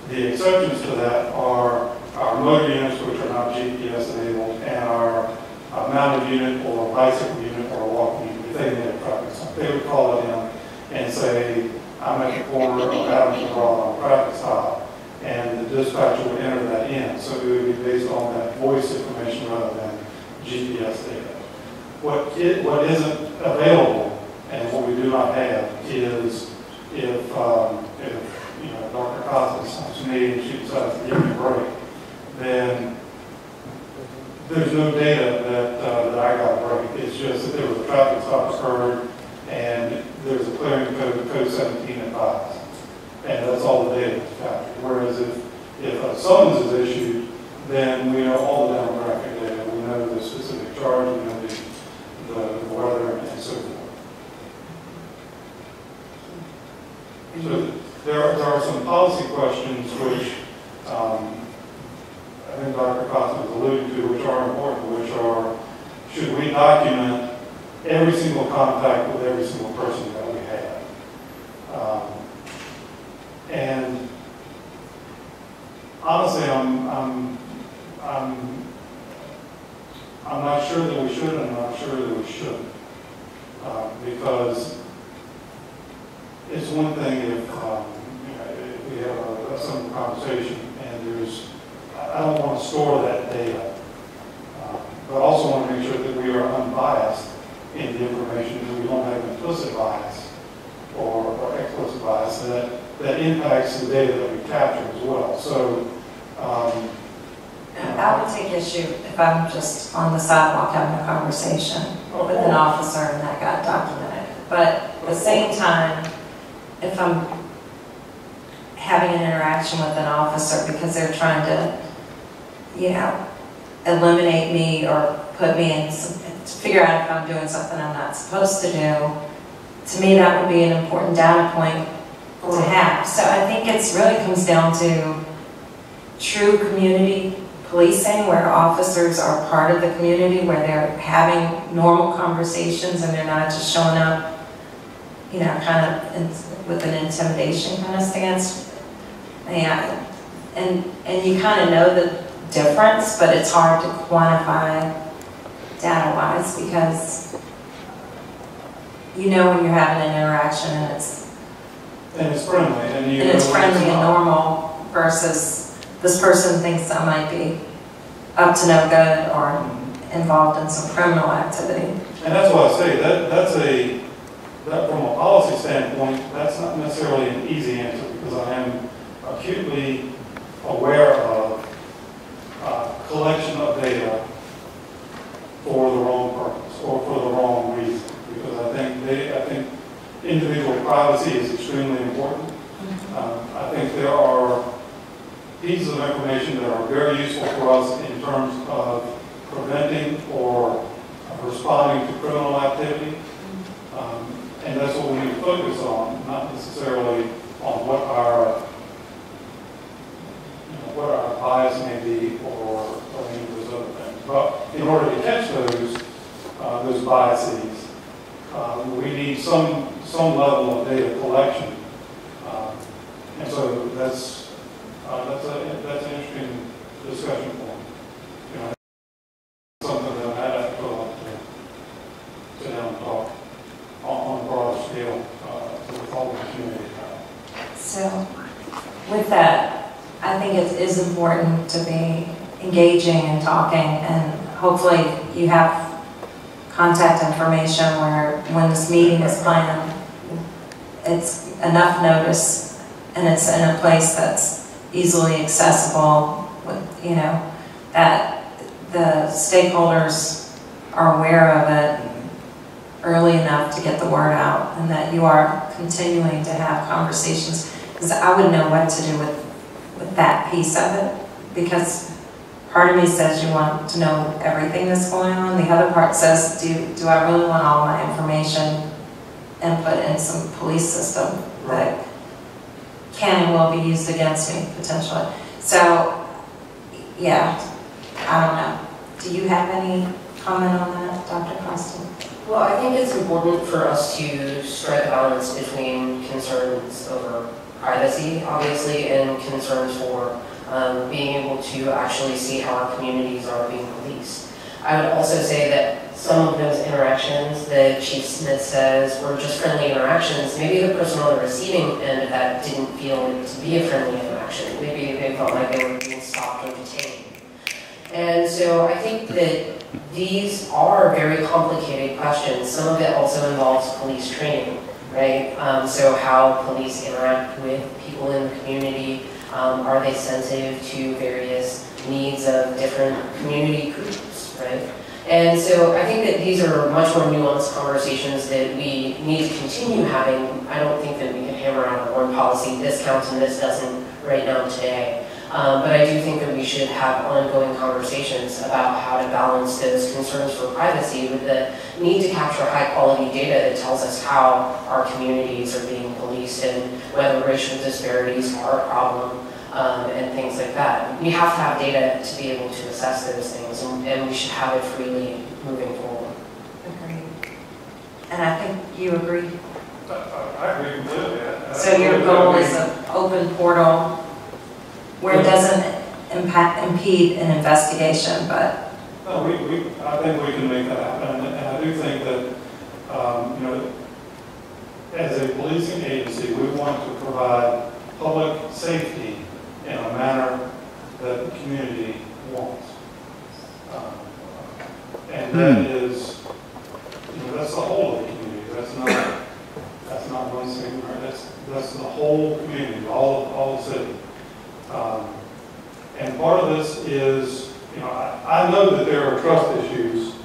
K: The exceptions to that are our motor units, which are not GPS enabled, and our mounted unit or bicycle unit or walking unit. If they need a traffic stop, they would call it in and say, I'm at the corner of Adams and Broad on a traffic stop, and the dispatcher would enter that in. So it would be based on that voice information rather than GPS data. What isn't available and what we do not have is if Dr. Costa comes to me and she decides to give me a break, then there's no data that I got a break. It's just that there was a traffic stop occurred and there's a clearing code 17 advised. And that's all the data that's captured. Whereas if a summons is issued, then we know all the demographic data. We know the specific charge, we know the weather, and so forth. So there are some policy questions which I think Dr. Costa was alluding to, which are important, which are, should we document every single contact with every single person that we have? And honestly, I'm not sure that we should, and I'm not sure that we shouldn't, because it's one thing if we have a simple conversation and I don't want to store that data, but I also want to make sure that we are unbiased in the information, that we don't have implicit bias or explicit bias that impacts the data that we capture as well. So
G: I would take issue if I'm just on the sidewalk having a conversation with an officer and that got documented. But at the same time, if I'm having an interaction with an officer because they're trying to, eliminate me or put me in figure out if I'm doing something I'm not supposed to do, to me that would be an important data point to have. So I think it's really comes down to true community policing, where officers are part of the community, where they're having normal conversations and they're not just showing up, kind of with an intimidation kind of stance. Yeah, and you kind of know the difference, but it's hard to quantify data-wise because when you're having an interaction and it's
K: friendly
G: and normal versus this person thinks I might be up to no good or involved in some criminal activity.
K: And that's why I say that from a policy standpoint, that's not necessarily an easy answer because I am acutely aware of collection of data for the wrong purpose or for the wrong reason. Because I think individual privacy is extremely important. I think there are pieces of information that are very useful for us in terms of preventing or responding to criminal activity. And that's what we need to focus on, not necessarily on what our bias may be or any of those other things. But in order to catch those biases, we need some level of data collection. And so that's an interesting discussion point. You know, something that I'd have to sit down and talk on a broader scale with all the community.
G: So with that, I think it is important to be engaging and talking, and hopefully you have contact information where when this meeting is planned, it's enough notice and it's in a place that's easily accessible, with, you know, that the stakeholders are aware of it early enough to get the word out, and that you are continuing to have conversations, because I wouldn't know what to do with that piece of it, because part of me says you want to know everything that's going on, the other part says, do I really want all my information input in some police system that can and will be used against me potentially. So, yeah, I don't know. Do you have any comment on that, Dr. Costin?
I: Well, I think it's important for us to strike a balance between concerns over privacy, obviously, and concerns for being able to actually see how our communities are being policed. I would also say that some of those interactions that Chief Smith says were just friendly interactions. Maybe the person on the receiving end of that didn't feel it to be a friendly interaction. Maybe they felt like they were being stopped or detained. And so I think that these are very complicated questions. Some of it also involves police training, right? So how police interact with people in the community. Are they sensitive to various needs of different community groups, right? And so I think that these are much more nuanced conversations that we need to continue having. I don't think that we can hammer out a one policy, this counts and this doesn't right now today. But I do think that we should have ongoing conversations about how to balance those concerns for privacy with the need to capture high quality data that tells us how our communities are being policed and whether racial disparities are a problem and things like that. We have to have data to be able to assess those things, and we should have it freely moving forward.
G: Agreed. And I think you agree.
K: I agree completely.
G: So your goal is an open portal where it doesn't impede an investigation, but...
K: No, I think we can make that happen, and I do think that, you know, as a policing agency, we want to provide public safety in a manner that the community wants. And that is, you know, that's the whole of the community. That's not one thing, right? That's the whole community, all the city. And part of this is, you know, I know that there are trust issues,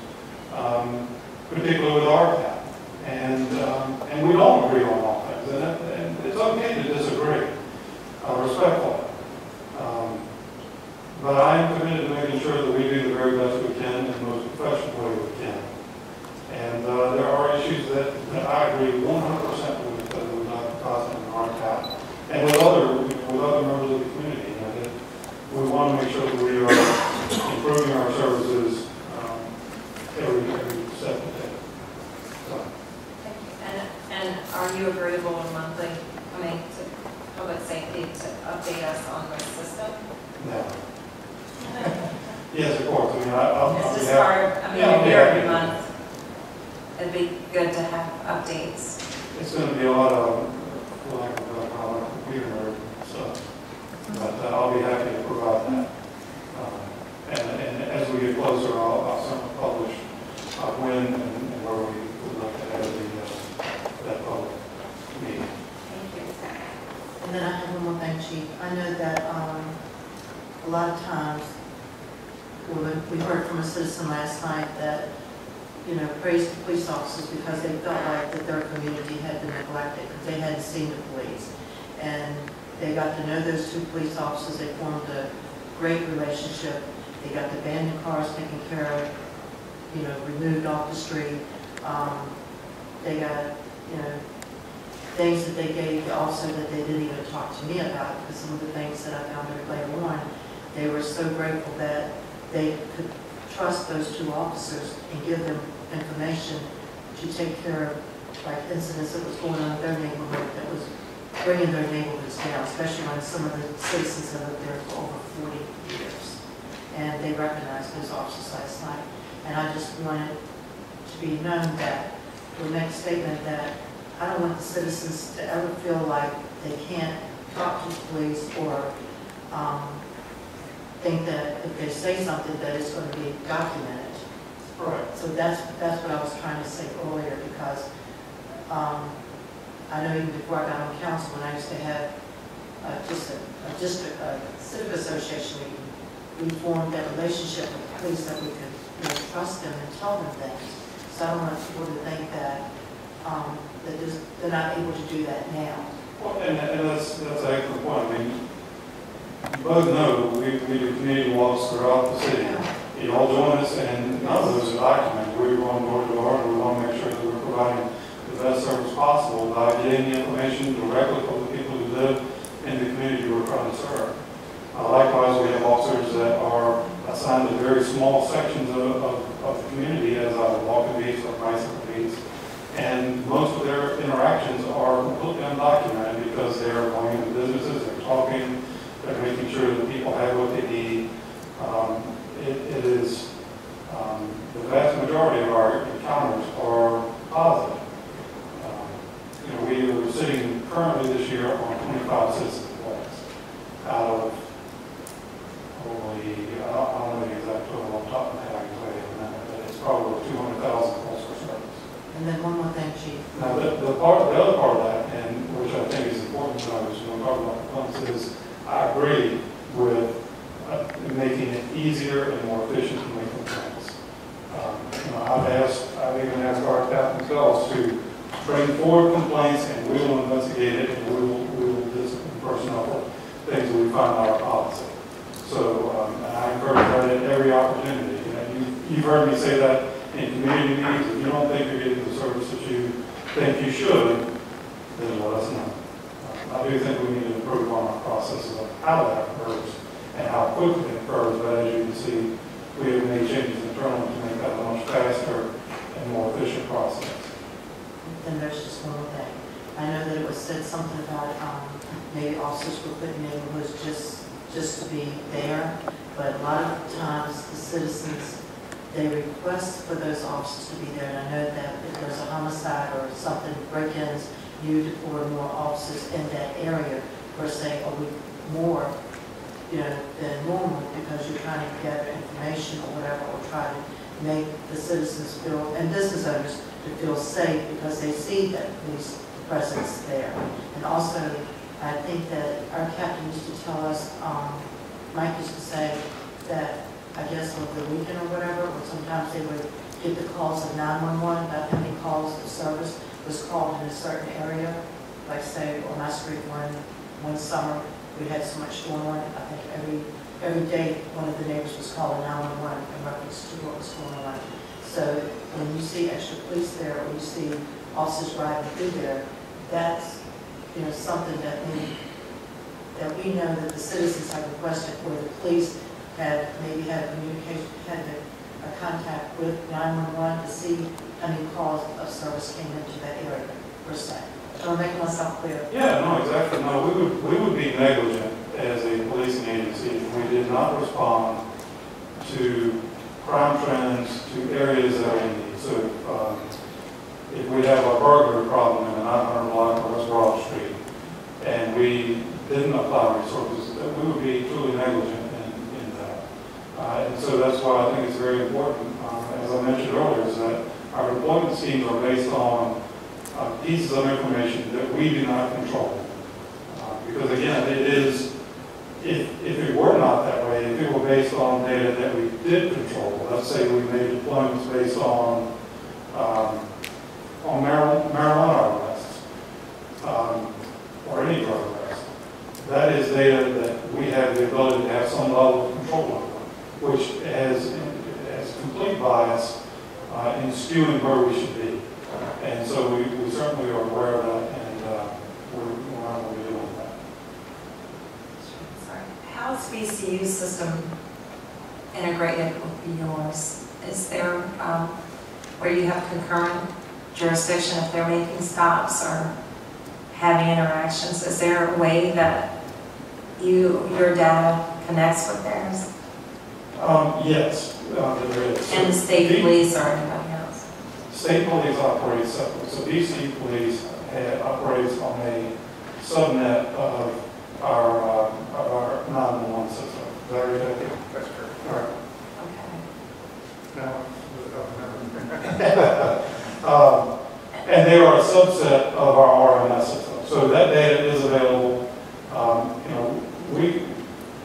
K: particularly with RTAP, and we don't agree on all things, and it's okay to disagree, respectfully. But I am committed to making sure that we do the very best we can in the most professional way we can. And there are issues that I agree 100% with Dr. Costin and RTAP, and with other members of the community. You know, that we want to make sure that we are improving our services every step of the day. So.
G: And are you agreeable in monthly, to public safety to update us on the system?
K: No. Yes, of course. I mean, I'll
G: It's
K: be
G: just
K: happy.
G: hard,
K: Yeah,
G: here every month. It'd be good to have updates.
K: It's going to be a lot of, for lack of a better comment, computer nerd stuff. But I'll be happy to provide that. And as we get closer, I'll certainly publish when and where we would like to have that public meeting.
G: Thank you.
E: And then I have one more thing, Chief. I know that a lot of times we heard from a citizen last night that, praised the police officers because they felt like that their community had been neglected, because they hadn't seen the police. And they got to know those two police officers. They formed a great relationship. They got the abandoned cars taken care of, removed off the street. They got, things that they gave the officer that they didn't even talk to me about, because some of the things that I found out later on, they were so grateful that they could trust those two officers and give them information to take care of, like, incidents that was going on in their neighborhood that was bringing their neighborhoods down, especially when some of the citizens have lived there for over 40 years. And they recognized those officers last night. And I just wanted to be known that we'll make a statement that I don't want the citizens to ever feel like they can't talk to the police or think that if they say something that it's going to be documented.
K: Right.
E: So that's what I was trying to say earlier, because I know even before I got on council, when I used to have just a civic association meeting, we formed that relationship with the police that we could trust them and tell them things. So I don't want people to think that they're not able to do that now.
K: Well, and that's an excellent point. I mean, you both know we do community walks throughout the city. You all join us, and none of those are documented. We run door to door, and we want to make sure that we're providing the best service possible by getting the information directly from the people who live in the community we're trying to serve. Likewise, we have officers that are assigned to very small sections of the community, as walking beats or bicycle beats, and most of their interactions are completely undocumented because they're going into businesses, they're talking, they're making sure that people have what they need. It is the vast majority of our encounters are positive. We were sitting currently this year on 25 citizen complaints out of only, I don't know the exact total off the top of my head, I can tell you in a minute, but it's probably 200,000 calls for service.
E: And then one more thing, Chief.
K: Now, the other part of that, and which I think is important to notice when we talk about complaints, is I agree with making it easier and more efficient to make complaints. I've even asked our staff themselves to bring forward complaints, and we will investigate it, and we will discipline personnel for things that we find out our policy. So, and I encourage that at every opportunity. You've heard me say that in community meetings. If you don't think you're getting the service that you think you should, then let us know. I do think we need to improve on our processes of how that occurs and how quickly it occurs, but as you can see, we have made changes internally to make that a much faster and more efficient process.
E: Then there's just one more thing. I know that it was said something about maybe officers were put in neighborhoods just to be there, but a lot of times the citizens, they request for those officers to be there, and I know that if there's a homicide or something, break-ins, you deploy more officers in that area per se, a week more, than normal, because you're trying to gather information or whatever, or try to make the citizens feel, and business owners, to feel safe because they see that police presence there. And also, I think that our captain used to tell us, Mike used to say that, I guess over the weekend or whatever, or sometimes they would get the calls of 911 about how many calls the service was called in a certain area. Like say on my street one summer, we had so much going on. I think every day one of the neighbors was calling 911 in reference to what was going on. So when you see extra police there, or you see officers riding through there, that's something that we know that the citizens have requested, where the police have maybe had a contact with 911 to see how many calls of service came into that area per se. Am I making myself clear?
K: Yeah, no, exactly. No, we would be negligent as a policing agency if we did not respond to crime trends, to areas that are in need. So if we have a burglary problem in the 900 block of West Broad Street, and we didn't apply resources, we would be truly negligent in that. And so that's why I think it's very important, as I mentioned earlier, is that our deployment schemes are based on pieces of information that we do not control. Because again, it is, if it were not that way, if it were based on data that we did control, let's say we made deployments based on marijuana arrests, or any drug arrest, that is data that we have the ability to have some level of control over, which has complete bias in skewing where we should be. And so we certainly are aware of that, and we're not going to be doing that.
G: Sorry. How is VCU's system integrated with yours? Is there where you have concurrent jurisdiction if they're making stops or having interactions? Is there a way that your data connects with theirs?
K: Yes, there is.
G: And the state police or anybody else?
K: State police operate separately. So DC police operates on a subnet of our 911 system. Is that right? That's correct. All right.
G: Okay.
K: And they are a subset of our RMS system. So that data is available.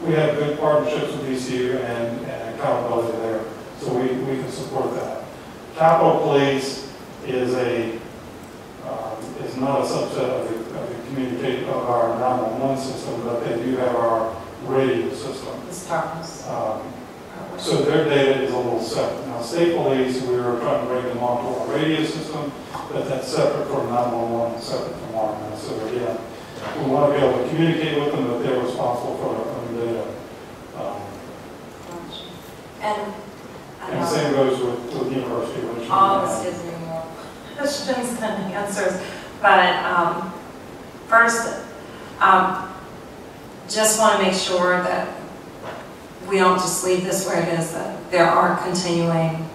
K: We have good partnerships with VCU and accountability there, so we can support that. Capitol Police is not a subset of our 911 system, but they do have our radio system. So their data is a little separate. Now, state police, we were trying to bring them onto our radio system, but that's separate from 911, separate from RMS. So again, we want to be able to communicate with them, but they're responsible for their own data. And the same goes with the University of Richmond.
G: All this gives me more questions than answers. But first, just want to make sure that we don't just leave this where it is, that there are continuing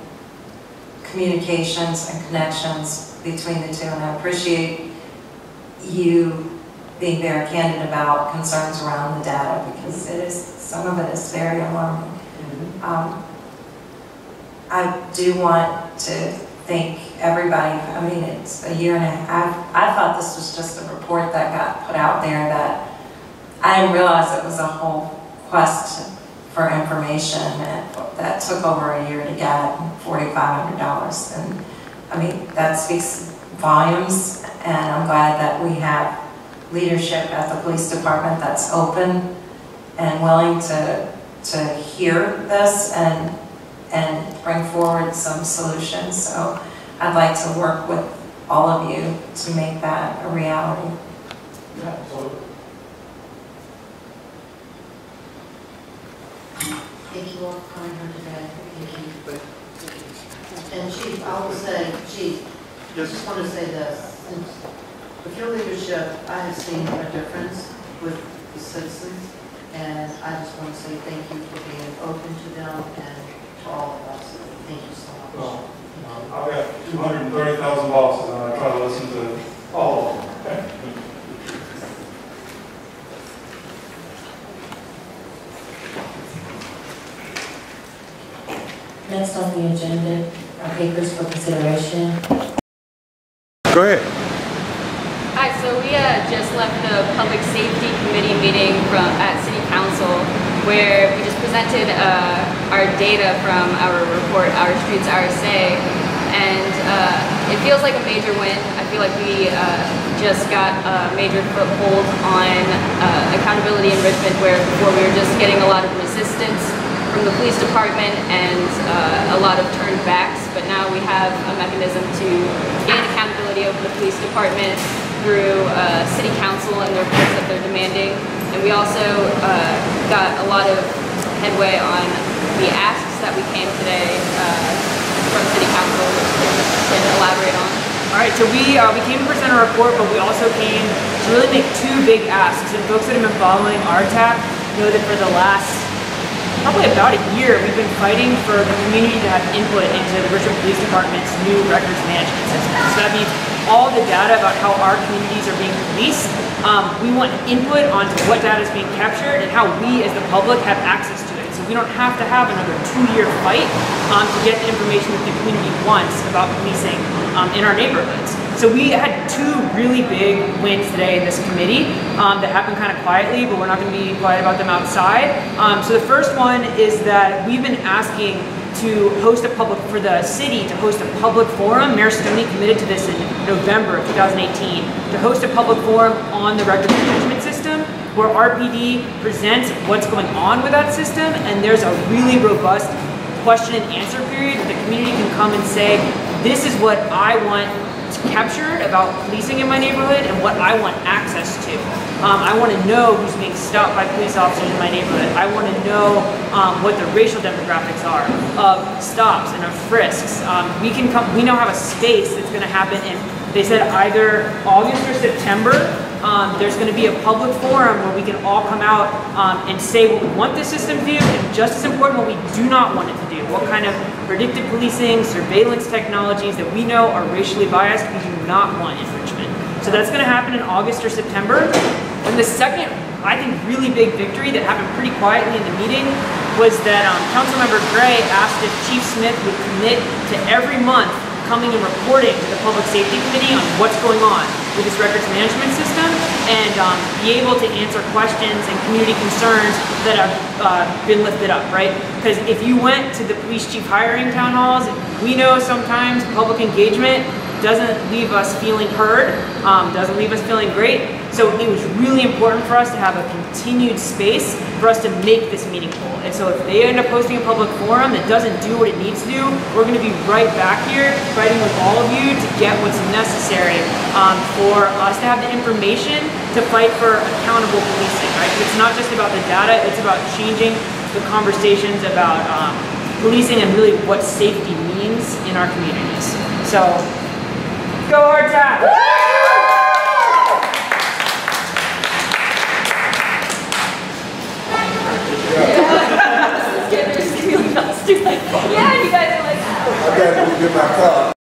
G: communications and connections between the two. And I appreciate you being very candid about concerns around the data, because some of it is very alarming. I do want to thank everybody. I mean, it's a year and a half. I thought this was just a report that got put out there, that I didn't realize it was a whole quest for information that took over a year to get, $4,500. And I mean, that speaks volumes, and I'm glad that we have leadership at the police department that's open and willing to hear this and bring forward some solutions. So I'd like to work with all of you to make that a reality.
K: Yeah, absolutely.
E: Thank you all for coming here today. Thank you. And Chief, I will say, Chief, I just want to say this. With your leadership, I have seen a difference with the citizens, and I just want to say thank you for being open to them and to all of us. Thank you so much.
K: Well, I've got 230,000 bosses, and I try to listen to all of them.
A: Next on the agenda are papers for consideration.
L: Go ahead.
M: Hi, so we just left the Public Safety Committee meeting at City Council, where we just presented our data from our report, Our Streets, Our Say, and it feels like a major win. I feel like we just got a major foothold on accountability in Richmond, where before we were just getting a lot of resistance from the police department and a lot of turned backs, but now we have a mechanism to gain accountability over the police department through City Council and the reports that they're demanding. And we also got a lot of headway on the asks that we came today from City Council, which we can elaborate on.
N: All right, so we came to present a report, but we also came to really make two big asks. And folks that have been following RTAP know that for the last probably about a year, we've been fighting for the community to have input into the Richmond Police Department's new records management system. So that means all the data about how our communities are being policed. We want input onto what data is being captured and how we as the public have access to it. So we don't have to have another 2-year fight to get the information that the community wants about policing in our neighborhoods. So we had two really big wins today in this committee that happened kind of quietly, but we're not going to be quiet about them outside. So the first one is that we've been asking to host a public, for the city to host a public forum. Mayor Stoney committed to this in November of 2018, to host a public forum on the records management system, where RPD presents what's going on with that system, and there's a really robust question and answer period where the community can come and say, this is what I want captured about policing in my neighborhood and what I want access to. I want to know who's being stopped by police officers in my neighborhood. I want to know what the racial demographics are of stops and of frisks. We now have a space that's going to happen in, they said, either August or September. There's going to be a public forum where we can all come out and say what we want this system to do, and just as important, what we do not want it to do. What kind of predictive policing, surveillance technologies that we know are racially biased we do not want in Richmond. So that's going to happen in August or September. And the second, I think, really big victory that happened pretty quietly in the meeting was that Councilmember Gray asked if Chief Smith would commit to every month coming and reporting to the Public Safety Committee on what's going on with this records management system, and be able to answer questions and community concerns that have been lifted up, right? Because if you went to the police chief hiring town halls, we know sometimes public engagement doesn't leave us feeling heard, doesn't leave us feeling great. So it was really important for us to have a continued space for us to make this meaningful. And so if they end up hosting a public forum that doesn't do what it needs to do, we're going to be right back here fighting with all of you to get what's necessary for us to have the information to fight for accountable policing, right? It's not just about the data, it's about changing the conversations about policing and really what safety means in our communities. So, go hard tap!
M: Yeah, you guys are like,
H: I gotta go get my car.